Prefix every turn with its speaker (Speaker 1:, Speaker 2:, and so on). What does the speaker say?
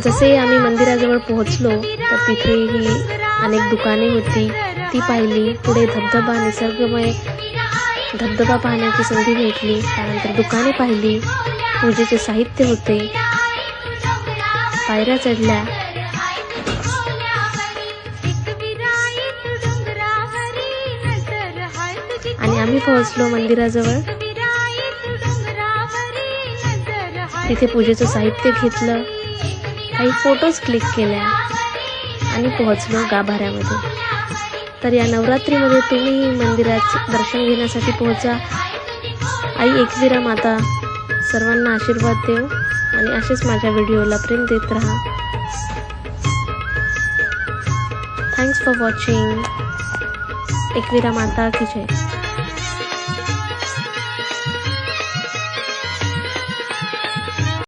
Speaker 1: जसे आम्ही मंदिराजवळ पोहोचलो तर तिथेही अनेक दुकाने होती, ती पाहिली. पुढे धबधबा, निसर्गमय धबधबा पाहण्याची संधी भेटली. त्यानंतर दुकाने पाहिली, पूजेचे साहित्य होते, पायऱ्या चढल्या आणि आम्ही पोहोचलो मंदिराजवळ. तिथे पूजेचं साहित्य घेतलं, काही फोटोज क्लिक केल्या आणि पोहोचलो गाभाऱ्यामध्ये. तर या नवरात्रीमध्ये तुम्ही मंदिराचे दर्शन घेण्यासाठी पोहोचा. आई एकविरा माता सर्वांना आशीर्वाद देव आणि असेच माझ्या व्हिडिओला प्रेम देत राहा. Thanks for watching. एकविरा माता की जय.